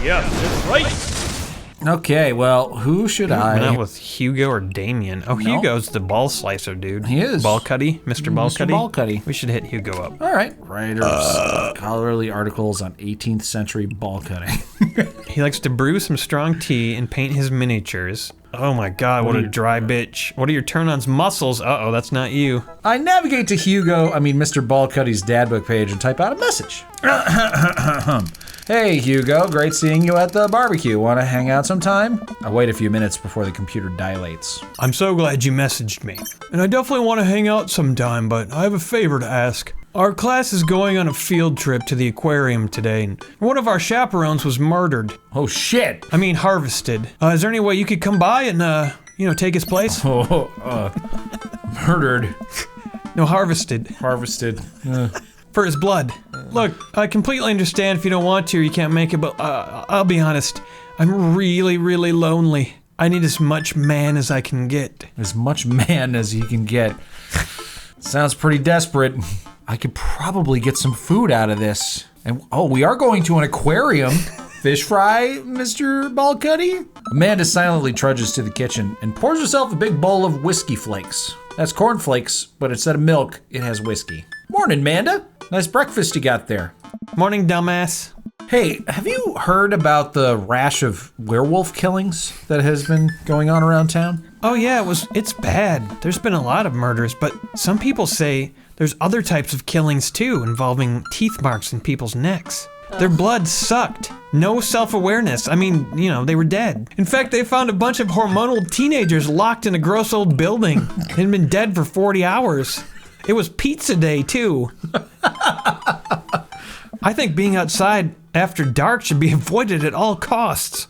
Yeah, that's right. Okay, well, who should I? Not with Hugo or Damien. Oh, No. Hugo's the ball slicer, dude. He is. Ballcutty, Mr. Ballcutty. Mr. Ballcutty. We should hit Hugo up. All right. Writers, scholarly articles on 18th century ball cutting. He likes to brew some strong tea and paint his miniatures. Oh my god, what a dry bitch. What are your turn-ons muscles? Uh-oh, that's not you. I navigate to Mr. Ballcutty's dadbook page and type out a message. Hey, Hugo, great seeing you at the barbecue. Want to hang out sometime? I wait a few minutes before the computer dilates. I'm so glad you messaged me. And I definitely want to hang out sometime, but I have a favor to ask. Our class is going on a field trip to the aquarium today, and one of our chaperones was murdered. Oh, shit. I mean, harvested. Is there any way you could come by and, take his place? Murdered. No, harvested. Harvested. For his blood. Look, I completely understand if you don't want to or you can't make it, but I'll be honest. I'm really, really lonely. I need as much man as I can get. As much man as he can get. Sounds pretty desperate. I could probably get some food out of this. And we are going to an aquarium. Fish fry, Mr. Ballcutty? Amanda silently trudges to the kitchen and pours herself a big bowl of whiskey flakes. That's cornflakes, but instead of milk, it has whiskey. Morning, Amanda. Nice breakfast you got there. Morning, dumbass. Hey, have you heard about the rash of werewolf killings that has been going on around town? Oh yeah, it's bad. There's been a lot of murders, but some people say there's other types of killings too, involving teeth marks in people's necks. Their blood sucked. No self-awareness. I mean, they were dead. In fact, they found a bunch of hormonal teenagers locked in a gross old building. They'd been dead for 40 hours. It was pizza day, too. I think being outside after dark should be avoided at all costs.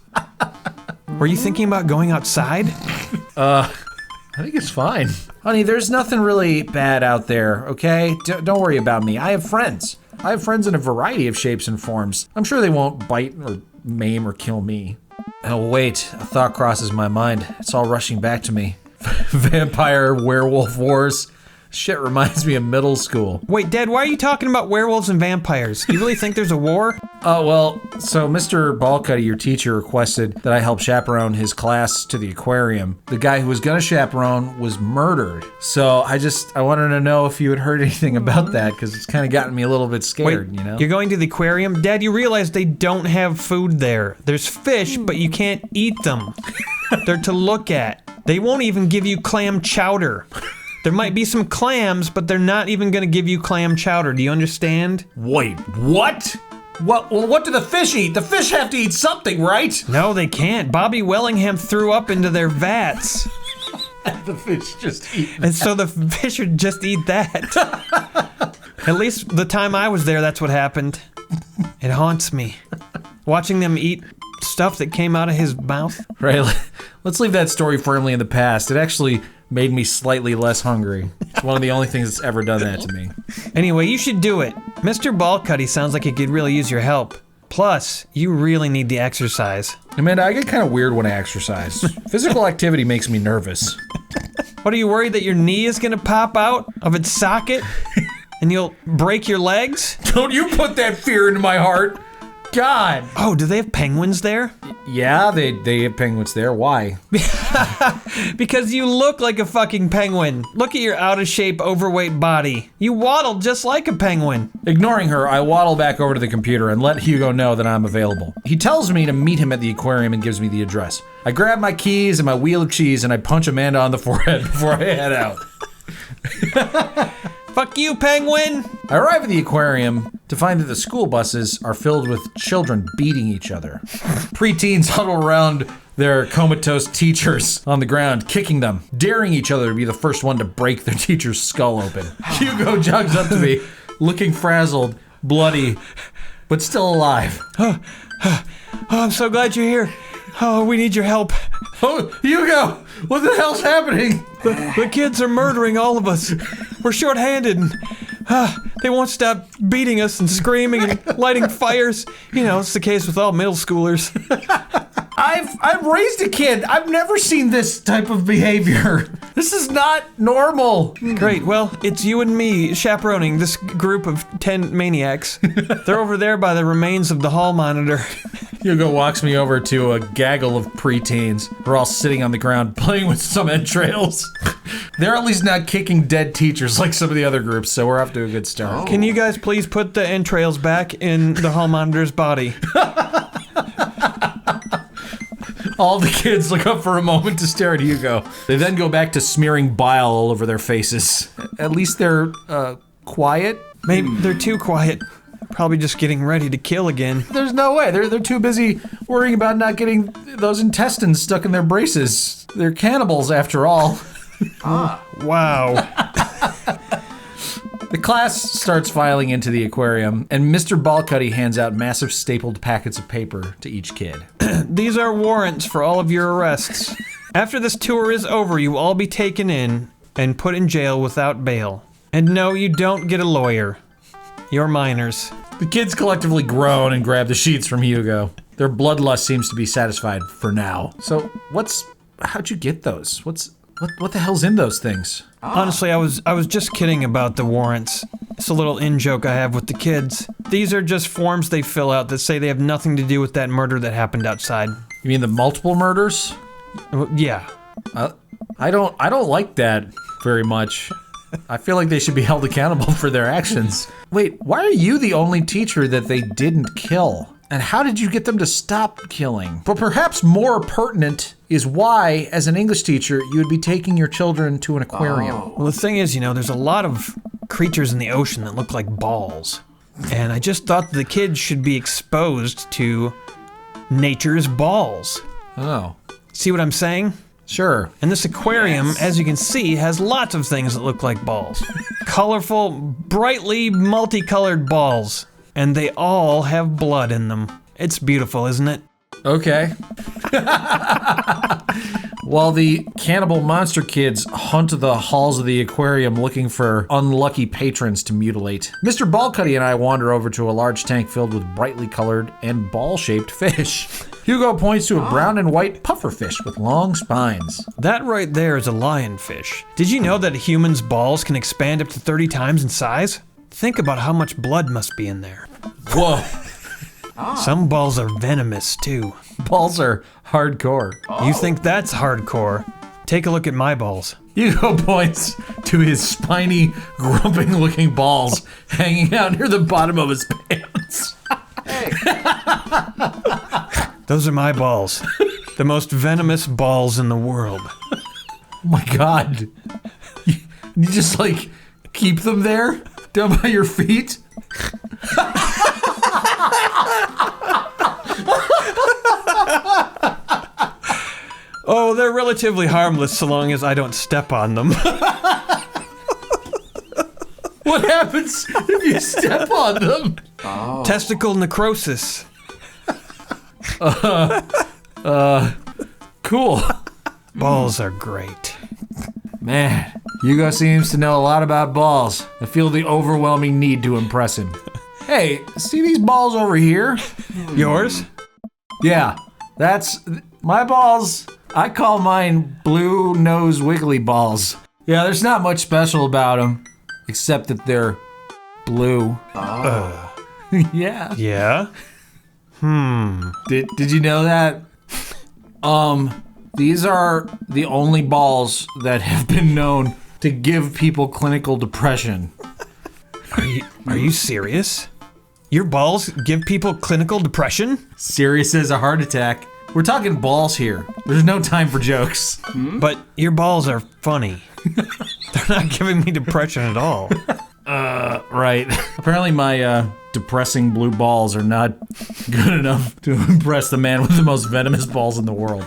Were you thinking about going outside? I think it's fine. Honey, there's nothing really bad out there, okay? Don't worry about me. I have friends. I have friends in a variety of shapes and forms. I'm sure they won't bite or maim or kill me. Oh, wait. A thought crosses my mind. It's all rushing back to me. Vampire werewolf wars. Shit reminds me of middle school. Wait, Dad, why are you talking about werewolves and vampires? You really think there's a war? Oh, well, so Mr. Ballcutty, your teacher, requested that I help chaperone his class to the aquarium. The guy who was gonna chaperone was murdered. So I wanted to know if you had heard anything about that, because it's kind of gotten me a little bit scared, You're going to the aquarium? Dad, you realize they don't have food there. There's fish, but you can't eat them. They're to look at. They won't even give you clam chowder. There might be some clams, but they're not even gonna give you clam chowder. Do you understand? Wait, what? What do the fish eat? The fish have to eat something, right? No, they can't. Bobby Wellingham threw up into their vats. The fish just eat that. And so the fish would just eat that. At least the time I was there, that's what happened. It haunts me. Watching them eat stuff that came out of his mouth. Right, let's leave that story firmly in the past. It actually made me slightly less hungry. It's one of the only things that's ever done that to me. Anyway, you should do it. Mr. Ballcutty sounds like he could really use your help. Plus, you really need the exercise. Amanda, I get kind of weird when I exercise. Physical activity makes me nervous. What, are you worried that your knee is gonna pop out of its socket? And you'll break your legs? Don't you put that fear into my heart. God. Oh, do they have penguins there? Yeah, they have penguins there. Why? Because you look like a fucking penguin. Look at your out-of-shape, overweight body. You waddle just like a penguin. Ignoring her, I waddle back over to the computer and let Hugo know that I'm available. He tells me to meet him at the aquarium and gives me the address. I grab my keys and my wheel of cheese and I punch Amanda on the forehead before I head out. Fuck you, penguin! I arrive at the aquarium to find that the school buses are filled with children beating each other. Preteens huddle around their comatose teachers on the ground, kicking them, daring each other to be the first one to break their teacher's skull open. Hugo jogs up to me, looking frazzled, bloody, but still alive. Oh, I'm so glad you're here. Oh, we need your help. Oh, Hugo! What the hell's happening? The kids are murdering all of us. We're short-handed and they won't stop beating us and screaming and lighting fires. It's the case with all middle schoolers. I've raised a kid. I've never seen this type of behavior. This is not normal. Great, well, it's you and me chaperoning this group of 10 maniacs. They're over there by the remains of the hall monitor. Hugo walks me over to a gaggle of preteens who are all sitting on the ground playing with some entrails. They're at least not kicking dead teachers like some of the other groups, so we're off to a good start. Can you guys please put the entrails back in the hall monitor's body? All the kids look up for a moment to stare at Hugo. They then go back to smearing bile all over their faces. At least they're, quiet. Maybe they're too quiet. Probably just getting ready to kill again. There's no way. They're too busy worrying about not getting those intestines stuck in their braces. They're cannibals after all. Wow. The class starts filing into the aquarium, and Mr. Ballcutty hands out massive stapled packets of paper to each kid. These are warrants for all of your arrests. After this tour is over, you will all be taken in and put in jail without bail. And no, you don't get a lawyer. You're minors. The kids collectively groan and grab the sheets from Hugo. Their bloodlust seems to be satisfied for now. So, how'd you get those? What the hell's in those things? Honestly, I was just kidding about the warrants. It's a little in-joke I have with the kids. These are just forms they fill out that say they have nothing to do with that murder that happened outside. You mean the multiple murders? Yeah. I don't like that very much. I feel like they should be held accountable for their actions. Wait, why are you the only teacher that they didn't kill? And how did you get them to stop killing? But perhaps more pertinent is why, as an English teacher, you would be taking your children to an aquarium. Well, the thing is, there's a lot of creatures in the ocean that look like balls. And I just thought the kids should be exposed to nature's balls. Oh. See what I'm saying? Sure. And this aquarium, as you can see, has lots of things that look like balls. Colorful, brightly multicolored balls. And they all have blood in them. It's beautiful, isn't it? Okay. While the cannibal monster kids hunt the halls of the aquarium looking for unlucky patrons to mutilate, Mr. Ballcutty and I wander over to a large tank filled with brightly colored and ball-shaped fish. Hugo points to a brown and white pufferfish with long spines. That right there is a lionfish. Did you know that a human's balls can expand up to 30 times in size? Think about how much blood must be in there. Whoa. Some balls are venomous, too. Balls are hardcore. You think that's hardcore? Take a look at my balls. Hugo points to his spiny, grumping-looking balls hanging out near the bottom of his pants. Those are my balls. The most venomous balls in the world. Oh my god. You just, keep them there? Down by your feet? Oh, they're relatively harmless so long as I don't step on them. What happens if you step on them? Oh. Testicle necrosis. Cool. Balls are great. Man, Hugo seems to know a lot about balls. I feel the overwhelming need to impress him. Hey, see these balls over here? Yours? Yeah, that's my balls. I call mine blue nose wiggly balls. Yeah, there's not much special about them, except that they're blue. Yeah. Yeah? Did you know that? These are the only balls that have been known to give people clinical depression. Are you serious? Your balls give people clinical depression? Serious as a heart attack. We're talking balls here. There's no time for jokes. But your balls are funny. They're not giving me depression at all. Right. Apparently my depressing blue balls are not good enough to impress the man with the most venomous balls in the world.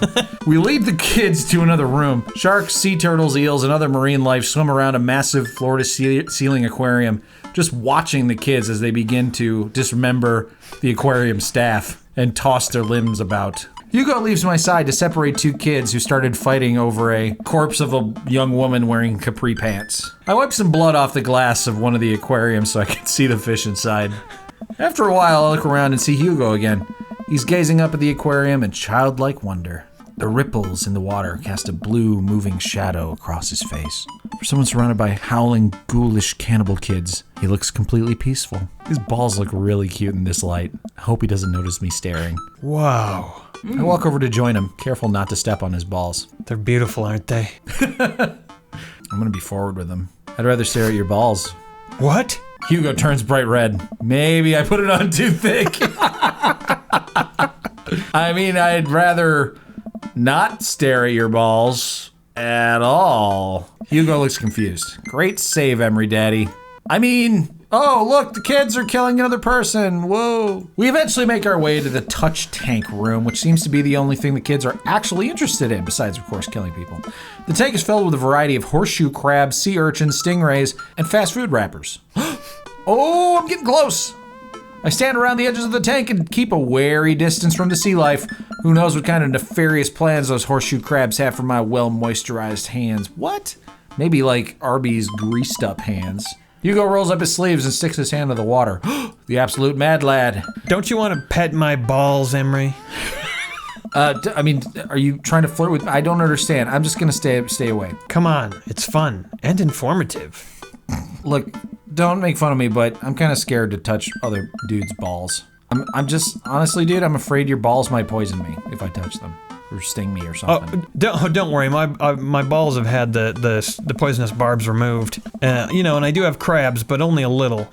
We lead the kids to another room. Sharks, sea turtles, eels, and other marine life swim around a massive floor-to-ceiling aquarium, just watching the kids as they begin to dismember the aquarium staff and toss their limbs about. Hugo leaves my side to separate two kids who started fighting over a corpse of a young woman wearing capri pants. I wipe some blood off the glass of one of the aquariums so I can see the fish inside. After a while, I look around and see Hugo again. He's gazing up at the aquarium in childlike wonder. The ripples in the water cast a blue, moving shadow across his face. For someone surrounded by howling, ghoulish cannibal kids, he looks completely peaceful. His balls look really cute in this light. I hope he doesn't notice me staring. Wow. I walk over to join him, careful not to step on his balls. They're beautiful, aren't they? I'm gonna be forward with him. I'd rather stare at your balls. What? Hugo turns bright red. Maybe I put it on too thick. I mean, I'd rather not stare at your balls at all. Hugo looks confused. Great save, Emre Daddy. I mean, oh, look, the kids are killing another person. Whoa. We eventually make our way to the touch tank room, which seems to be the only thing the kids are actually interested in, besides, of course, killing people. The tank is filled with a variety of horseshoe crabs, sea urchins, stingrays, and fast food wrappers. Oh, I'm getting close. I stand around the edges of the tank and keep a wary distance from the sea life. Who knows what kind of nefarious plans those horseshoe crabs have for my well-moisturized hands. What? Maybe like Arby's greased up hands. Hugo rolls up his sleeves and sticks his hand to the water. The absolute mad lad. Don't you want to pet my balls, Emre? I mean, are you trying to flirt with me? I don't understand. I'm just gonna stay away. Come on, it's fun and informative. Look, don't make fun of me, but I'm kind of scared to touch other dudes' balls. I'm just, honestly, dude, I'm afraid your balls might poison me if I touch them. Or sting me or something. Oh, don't worry. My balls have had the poisonous barbs removed. You know, and I do have crabs, but only a little.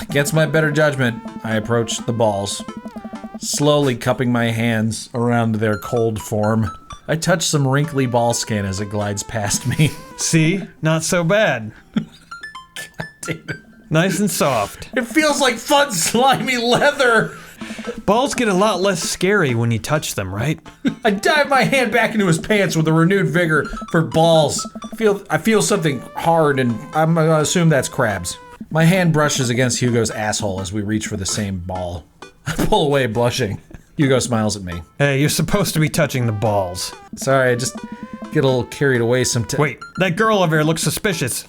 Against my better judgment, I approach the balls, slowly cupping my hands around their cold form. I touch some wrinkly ball skin as it glides past me. See? Not so bad. God damn it. Nice and soft. It feels like fun, slimy leather. Balls get a lot less scary when you touch them, right? I dive my hand back into his pants with a renewed vigor for balls. I feel something hard, and I'm gonna assume that's crabs. My hand brushes against Hugo's asshole as we reach for the same ball. I pull away, blushing. Hugo smiles at me. Hey, you're supposed to be touching the balls. Sorry, I just get a little carried away sometimes. Wait, that girl over there looks suspicious.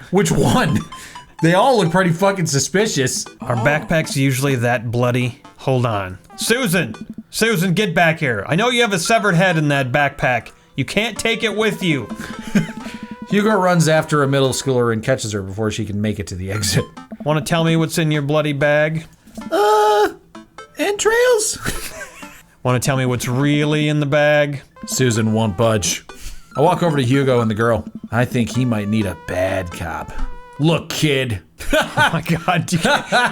Which one? They all look pretty fucking suspicious. Are backpacks usually that bloody? Hold on. Susan! Susan, get back here. I know you have a severed head in that backpack. You can't take it with you. Hugo runs after a middle schooler and catches her before she can make it to the exit. Want to tell me what's in your bloody bag? Entrails? Want to tell me what's really in the bag? Susan won't budge. I walk over to Hugo and the girl. I think he might need a bad cop. Look, kid. Oh my God,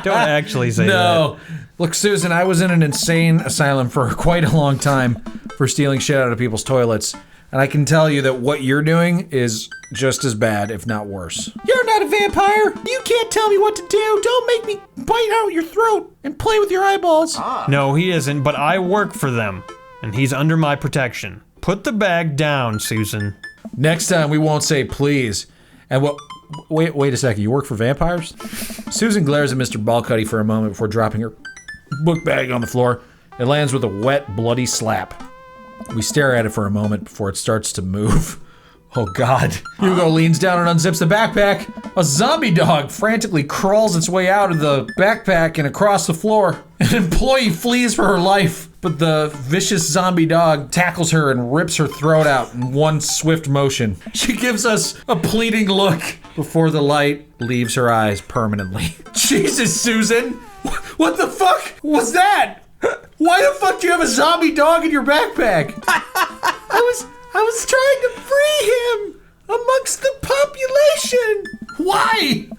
don't actually say that. No. Look, Susan, I was in an insane asylum for quite a long time for stealing shit out of people's toilets. And I can tell you that what you're doing is just as bad, if not worse. You're not a vampire. You can't tell me what to do. Don't make me bite out your throat and play with your eyeballs. No, he isn't, but I work for them. And he's under my protection. Put the bag down, Susan. Next time we won't say please. And what... Wait a second, you work for vampires? Susan glares at Mr. Ballcutty for a moment before dropping her book bag on the floor. It lands with a wet, bloody slap. We stare at it for a moment before it starts to move. Oh God. Hugo leans down and unzips the backpack. A zombie dog frantically crawls its way out of the backpack and across the floor. An employee flees for her life, but the vicious zombie dog tackles her and rips her throat out in one swift motion. She gives us a pleading look before the light leaves her eyes permanently. Jesus, Susan! What the fuck was that? Why the fuck do you have a zombie dog in your backpack? I was trying to free him amongst the population. Why?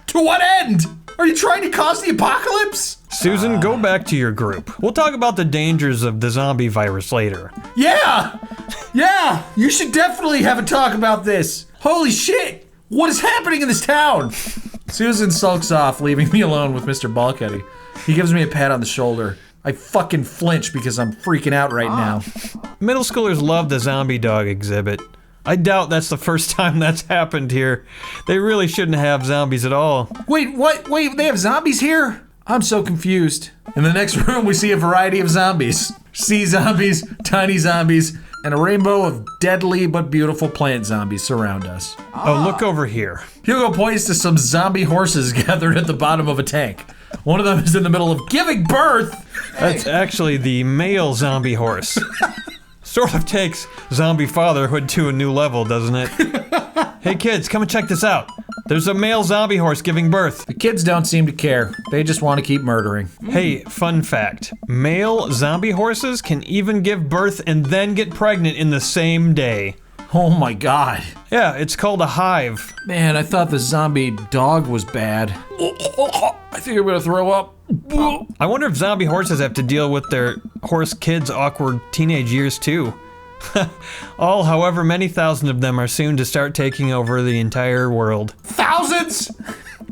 To what end? Are you trying to cause the apocalypse? Susan, go back to your group. We'll talk about the dangers of the zombie virus later. Yeah, you should definitely have a talk about this. Holy shit, what is happening in this town? Susan sulks off, leaving me alone with Mr. Ballcutty. He gives me a pat on the shoulder. I fucking flinch because I'm freaking out right now. Middle schoolers love the zombie dog exhibit. I doubt that's the first time that's happened here. They really shouldn't have zombies at all. Wait, what? Wait, they have zombies here? I'm so confused. In the next room, we see a variety of zombies. Sea zombies, tiny zombies, and a rainbow of deadly but beautiful plant zombies surround us. Oh, look over here. Hugo points to some zombie horses gathered at the bottom of a tank. One of them is in the middle of giving birth. That's actually the male zombie horse. Sort of takes zombie fatherhood to a new level, doesn't it? Hey kids, come and check this out. There's a male zombie horse giving birth. The kids don't seem to care. They just want to keep murdering. Hey, fun fact. Male zombie horses can even give birth and then get pregnant in the same day. Oh my god. Yeah, it's called a hive. Man, I thought the zombie dog was bad. I think I'm gonna throw up. I wonder if zombie horses have to deal with their horse kids' awkward teenage years too. All, however many thousand of them are soon to start taking over the entire world. Thousands?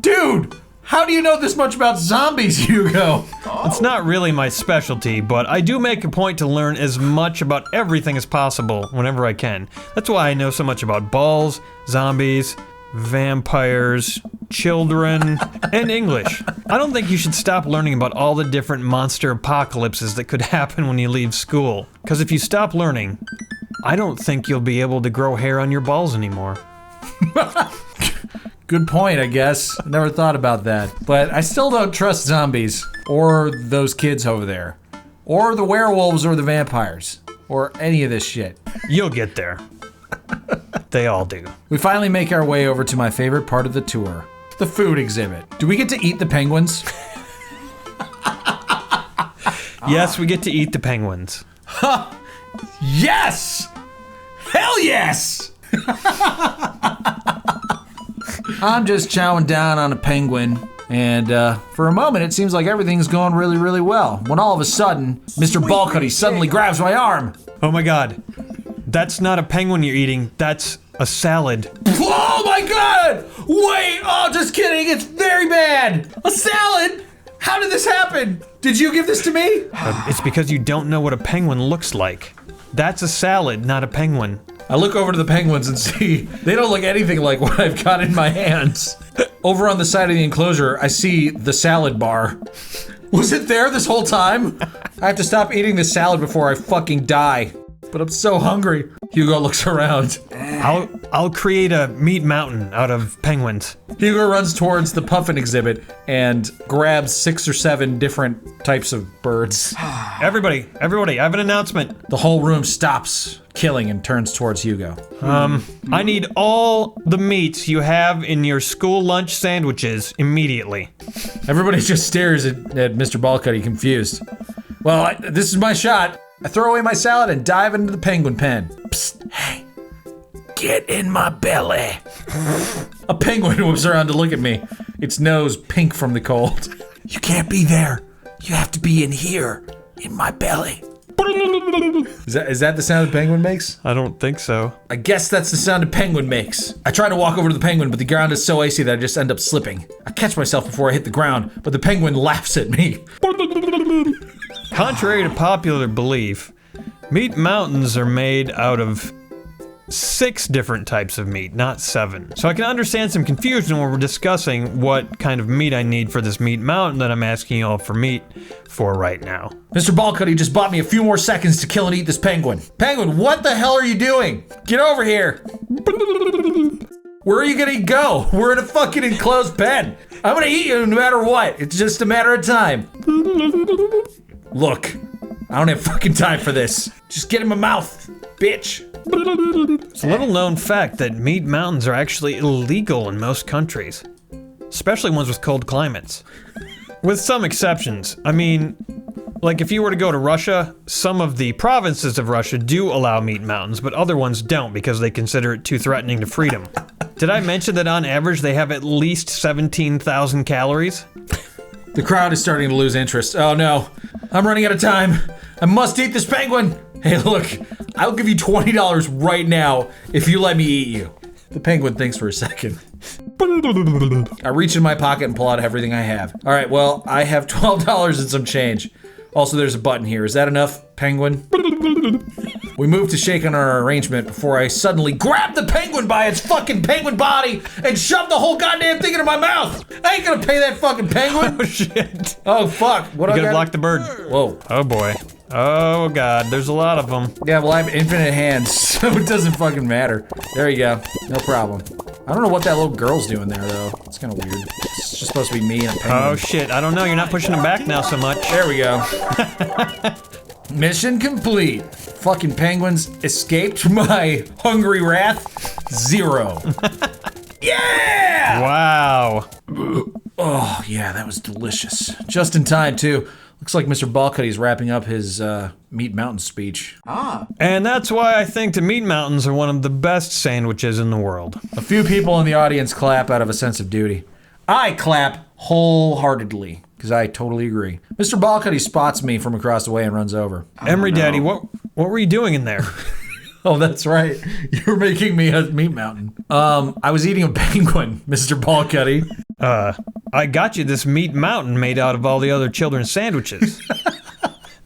Dude, how do you know this much about zombies, Hugo? It's not really my specialty, but I do make a point to learn as much about everything as possible whenever I can. That's why I know so much about balls, zombies, vampires, children, and English. I don't think you should stop learning about all the different monster apocalypses that could happen when you leave school. Because if you stop learning, I don't think you'll be able to grow hair on your balls anymore. Good point, I guess. Never thought about that. But I still don't trust zombies, or those kids over there, or the werewolves or the vampires, or any of this shit. You'll get there. They all do. We finally make our way over to my favorite part of the tour, the food exhibit. Do we get to eat the penguins? Yes, we get to eat the penguins. Ha! Yes! Hell yes! I'm just chowing down on a penguin, and for a moment it seems like everything's going really, really well, when all of a sudden, Mr. Ballcutty suddenly grabs my arm. Oh my god. That's not a penguin you're eating, that's a salad. Oh my god! Wait, oh, just kidding, it's very bad! A salad? How did this happen? Did you give this to me? It's because you don't know what a penguin looks like. That's a salad, not a penguin. I look over to the penguins and see they don't look anything like what I've got in my hands. Over on the side of the enclosure, I see the salad bar. Was it there this whole time? I have to stop eating this salad before I fucking die. But I'm so hungry. Hugo looks around. I'll create a meat mountain out of penguins. Hugo runs towards the puffin exhibit and grabs 6 or 7 different types of birds. Everybody, I have an announcement. The whole room stops killing and turns towards Hugo. I need all the meats you have in your school lunch sandwiches immediately. Everybody just stares at Mr. Ballcutty confused. Well, this is my shot. I throw away my salad and dive into the penguin pen. Psst, hey, get in my belly. A penguin whips around to look at me, its nose pink from the cold. You can't be there. You have to be in here, in my belly. Is that the sound a penguin makes? I don't think so. I guess that's the sound a penguin makes. I try to walk over to the penguin, but the ground is so icy that I just end up slipping. I catch myself before I hit the ground, but the penguin laughs at me. Contrary to popular belief, meat mountains are made out of 6 different types of meat, not 7. So I can understand some confusion when we're discussing what kind of meat I need for this meat mountain that I'm asking you all for meat for right now. Mr. Ballcutty just bought me a few more seconds to kill and eat this penguin. Penguin, what the hell are you doing? Get over here. Where are you gonna go? We're in a fucking enclosed pen. I'm gonna eat you no matter what. It's just a matter of time. Look, I don't have fucking time for this. Just get in my mouth, bitch. It's a little known fact that meat mountains are actually illegal in most countries, especially ones with cold climates. With some exceptions. I mean, like if you were to go to Russia, some of the provinces of Russia do allow meat mountains, but other ones don't because they consider it too threatening to freedom. Did I mention that on average they have at least 17,000 calories? The crowd is starting to lose interest. Oh no, I'm running out of time. I must eat this penguin. Hey look, I'll give you $20 right now if you let me eat you. The penguin thinks for a second. I reach in my pocket and pull out everything I have. All right, well, I have $12 and some change. Also, there's a button here. Is that enough, penguin? We move to shake on our arrangement before I suddenly grab the penguin by its fucking penguin body and shove the whole goddamn thing into my mouth. I ain't gonna pay that fucking penguin. Oh shit. Oh fuck. What You I gotta gotta block the bird. Whoa. Oh boy. Oh god, there's a lot of them. Yeah, well, I have infinite hands, so it doesn't fucking matter. There you go. No problem. I don't know what that little girl's doing there, though. It's kind of weird. It's just supposed to be me and a penguin. Oh shit, I don't know, you're not pushing them back now so much. There we go. Mission complete. Fucking penguins escaped my hungry wrath. 0. Yeah! Wow. Oh, yeah, that was delicious. Just in time, too. Looks like Mr. Ballcutty's wrapping up his Meat Mountain speech. And that's why I think the Meat Mountains are one of the best sandwiches in the world. A few people in the audience clap out of a sense of duty. I clap wholeheartedly, because I totally agree. Mr. Ballcutty spots me from across the way and runs over. Emre Daddy, what were you doing in there? Oh, that's right. You're making me a meat mountain. I was eating a penguin, Mr. Ballcutty. I got you this meat mountain made out of all the other children's sandwiches.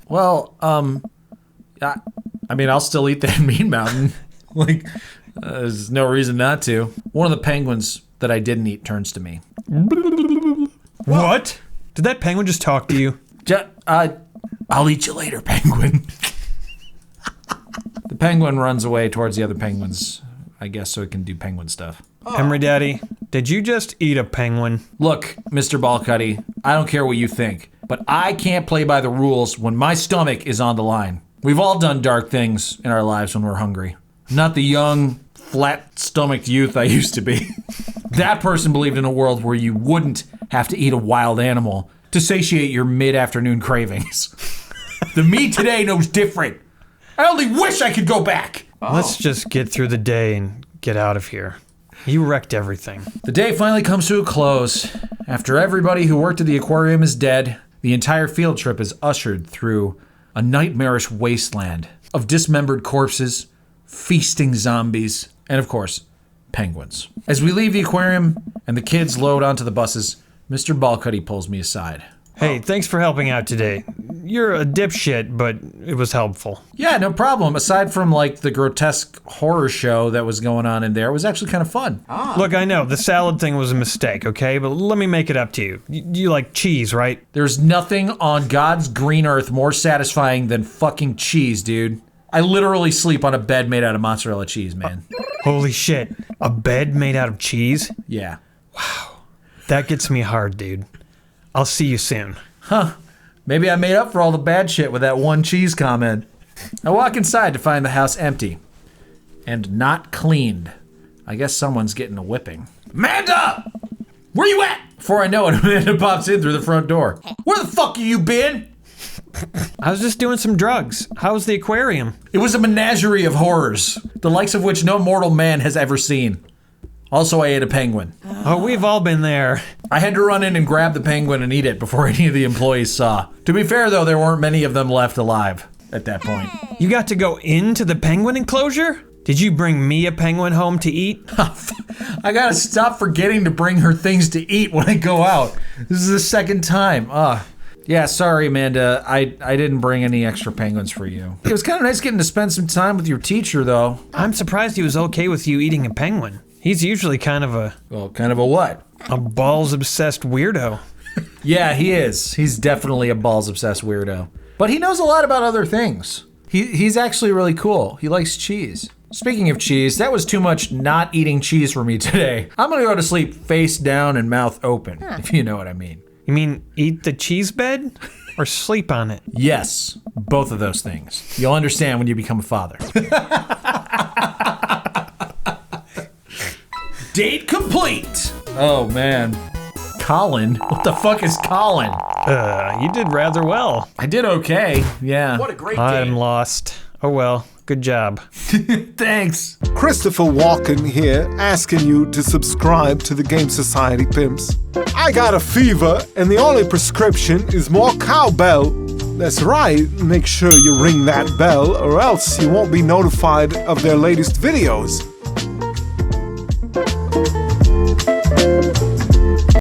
Well, I mean, I'll still eat that meat mountain. Like, there's no reason not to. One of the penguins that I didn't eat turns to me. What? Did that penguin just talk to you? I'll eat you later, penguin. The penguin runs away towards the other penguins, I guess, so it can do penguin stuff. Emre Daddy, did you just eat a penguin? Look, Mr. Ballcutty, I don't care what you think, but I can't play by the rules when my stomach is on the line. We've all done dark things in our lives when we're hungry. I'm not the young, flat-stomached youth I used to be. That person believed in a world where you wouldn't have to eat a wild animal to satiate your mid-afternoon cravings. The me today knows different. I only wish I could go back. Let's just get through the day and get out of here. You wrecked everything. The day finally comes to a close. After everybody who worked at the aquarium is dead, the entire field trip is ushered through a nightmarish wasteland of dismembered corpses, feasting zombies, and of course, penguins. As we leave the aquarium and the kids load onto the buses, Mr. Ballcutty pulls me aside. Hey, thanks for helping out today. You're a dipshit, but it was helpful. Yeah, no problem. Aside from, like, the grotesque horror show that was going on in there, it was actually kind of fun. Look, I know, the salad thing was a mistake, okay? But let me make it up to you. You like cheese, right? There's nothing on God's green earth more satisfying than fucking cheese, dude. I literally sleep on a bed made out of mozzarella cheese, man. Holy shit. A bed made out of cheese? Yeah. That gets me hard, dude. I'll see you soon. Huh. Maybe I made up for all the bad shit with that one cheese comment. I walk inside to find the house empty. And not cleaned. I guess someone's getting a whipping. Amanda! Where you at? Before I know it, Amanda pops in through the front door. Where the fuck have you been? I was just doing some drugs. How was the aquarium? It was a menagerie of horrors, the likes of which no mortal man has ever seen. Also, I ate a penguin. Oh, we've all been there. I had to run in and grab the penguin and eat it before any of the employees saw. To be fair, though, there weren't many of them left alive at that point. You got to go into the penguin enclosure? Did you bring me a penguin home to eat? I gotta stop forgetting to bring her things to eat when I go out. This is the second time. Yeah, sorry, Amanda. I didn't bring any extra penguins for you. It was kind of nice getting to spend some time with your teacher, though. I'm surprised he was okay with you eating a penguin. He's usually kind of a... Well, kind of a what? A balls-obsessed weirdo. Yeah, he is. He's definitely a balls-obsessed weirdo. But he knows a lot about other things. He's actually really cool. He likes cheese. Speaking of cheese, that was too much not eating cheese for me today. I'm gonna go to sleep face down and mouth open, if you know what I mean. You mean eat the cheese bed? Or sleep on it? Yes, both of those things. You'll understand when you become a father. Date complete! Oh, man. Colin? What the fuck is Colin? You did rather well. I did okay, yeah. What a great I'm game. lost. Oh well, good job. Thanks. Christopher Walken here, asking you to subscribe to the Game Society Pimps. I got a fever, and the only prescription is more cowbell. That's right, make sure you ring that bell, or else you won't be notified of their latest videos.